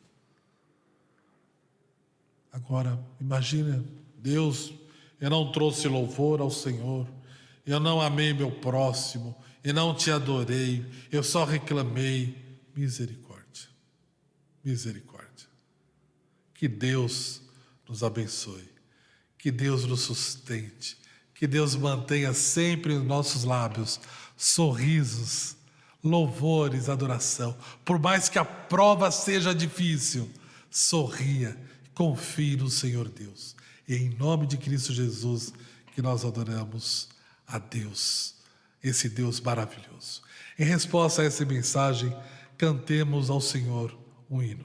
Agora, imagina, Deus, eu não trouxe louvor ao Senhor, eu não amei meu próximo, eu não te adorei, eu só reclamei. Misericórdia, misericórdia. Que Deus nos abençoe, que Deus nos sustente, que Deus mantenha sempre nos nossos lábios sorrisos, louvores, adoração. Por mais que a prova seja difícil, sorria, confie no Senhor Deus. E é em nome de Cristo Jesus que nós adoramos a Deus, esse Deus maravilhoso. Em resposta a essa mensagem, cantemos ao Senhor um hino.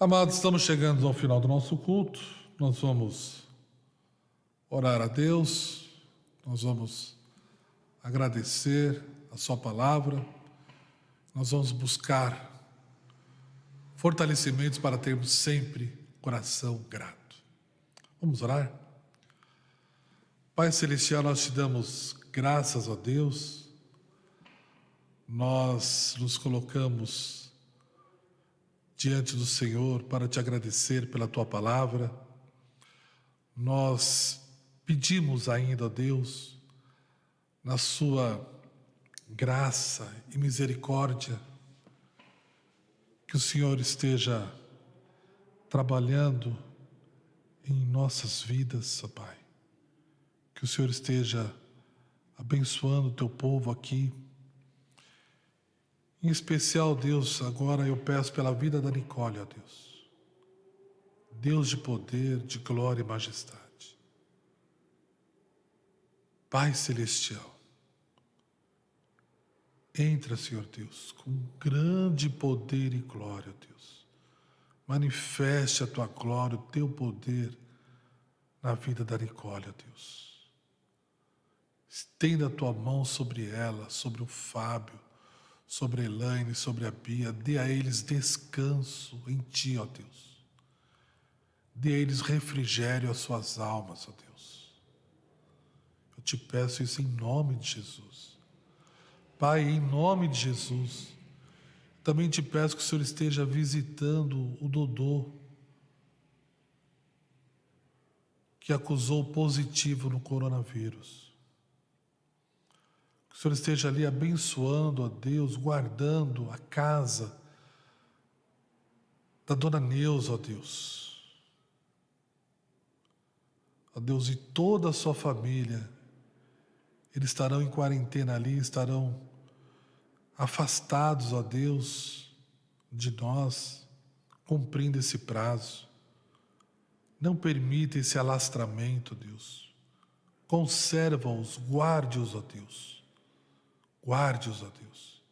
Amados, estamos chegando ao final do nosso culto. Nós vamos orar a Deus, nós vamos agradecer a sua palavra, nós vamos buscar fortalecimentos para termos sempre coração grato. Vamos orar? Pai Celestial, nós te damos graças a Deus, nós nos colocamos diante do Senhor para te agradecer pela tua palavra. Nós pedimos ainda, ó Deus, na sua graça e misericórdia, que o Senhor esteja trabalhando em nossas vidas, ó Pai. Que o Senhor esteja abençoando o teu povo aqui. Em especial, Deus, agora eu peço pela vida da Nicole, ó Deus. Deus de poder, de glória e majestade. Pai Celestial, entra, Senhor Deus, com grande poder e glória, ó Deus. Manifeste a tua glória, o teu poder na vida da Nicole, ó Deus. Estenda a tua mão sobre ela, sobre o Fábio, sobre a Elaine, sobre a Bia. Dê a eles descanso em ti, ó Deus. Dê a eles refrigério às suas almas, ó Deus. Eu te peço isso em nome de Jesus. Pai, em nome de Jesus, também te peço que o Senhor esteja visitando o Dodô, que acusou positivo no coronavírus. Que o Senhor esteja ali abençoando, ó Deus, guardando a casa da dona Neuza, ó Deus. Ó Deus, e toda a sua família, eles estarão em quarentena ali, estarão afastados, ó Deus, de nós, cumprindo esse prazo. Não permita esse alastramento, Deus. Conserva-os, guarde-os, ó Deus. Guarde-os, ó Deus.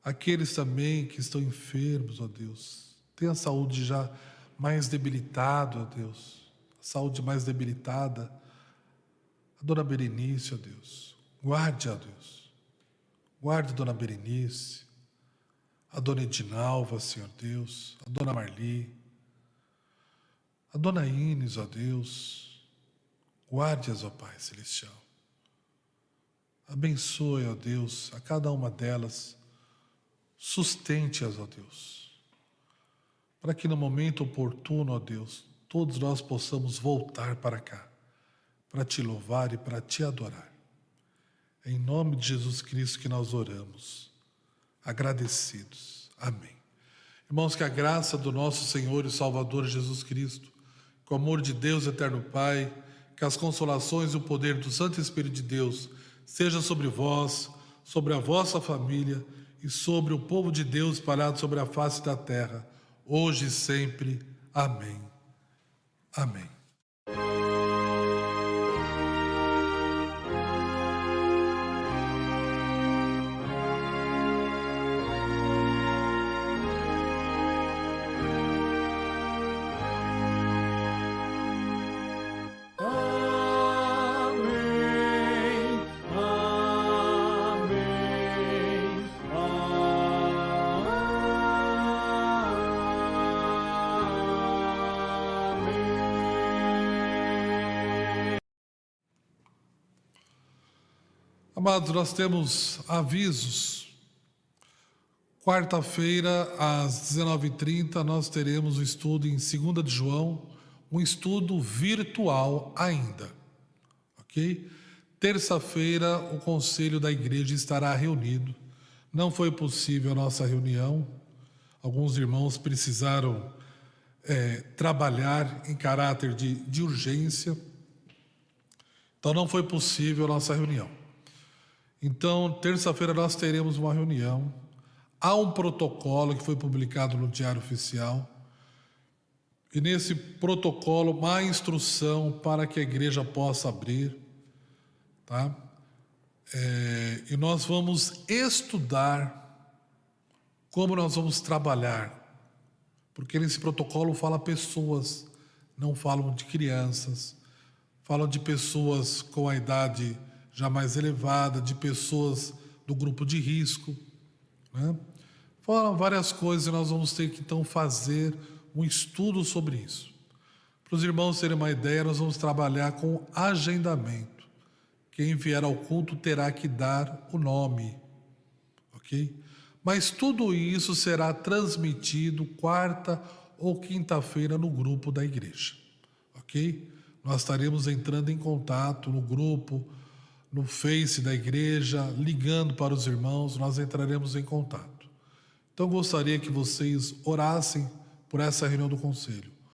Aqueles também que estão enfermos, ó Deus, têm a saúde já mais debilitada, ó Deus, a saúde mais debilitada, a dona Berenice, ó Deus, guarde, ó Deus, guarde a dona Berenice, a dona Edinalva, Senhor Deus, a dona Marli, a dona Inês, ó Deus, guarde-as, ó Pai Celestial. Abençoe, ó Deus, a cada uma delas, sustente-as, ó Deus, para que no momento oportuno, ó Deus, todos nós possamos voltar para cá, para te louvar e para te adorar. É em nome de Jesus Cristo que nós oramos, agradecidos. Amém. Irmãos, que a graça do nosso Senhor e Salvador Jesus Cristo, que o amor de Deus eterno Pai, que as consolações e o poder do Santo Espírito de Deus seja sobre vós, sobre a vossa família e sobre o povo de Deus espalhado sobre a face da terra, hoje e sempre. Amém. Amém. Amados, nós temos avisos. Quarta-feira, às 19h30, nós teremos o estudo em 2 de João, um estudo virtual ainda, ok? Terça-feira, o Conselho da Igreja estará reunido. Não foi possível a nossa reunião. Alguns irmãos precisaram trabalhar em caráter de urgência. Então, não foi possível a nossa reunião. Então, terça-feira nós teremos uma reunião. Há um protocolo que foi publicado no Diário Oficial. E nesse protocolo há instrução para que a igreja possa abrir. Tá? E nós vamos estudar como nós vamos trabalhar porque nesse protocolo fala pessoas, não falam de crianças, falam de pessoas com a idade já mais elevada, de pessoas do grupo de risco, né? Falam várias coisas e nós vamos ter que então fazer um estudo sobre isso. Para os irmãos terem uma ideia, nós vamos trabalhar com agendamento. Quem vier ao culto terá que dar o nome, ok? Mas tudo isso será transmitido quarta ou quinta-feira no grupo da igreja, ok? Nós estaremos entrando em contato no grupo, no Face da igreja, ligando para os irmãos, nós entraremos em contato. Então gostaria que vocês orassem por essa reunião do conselho.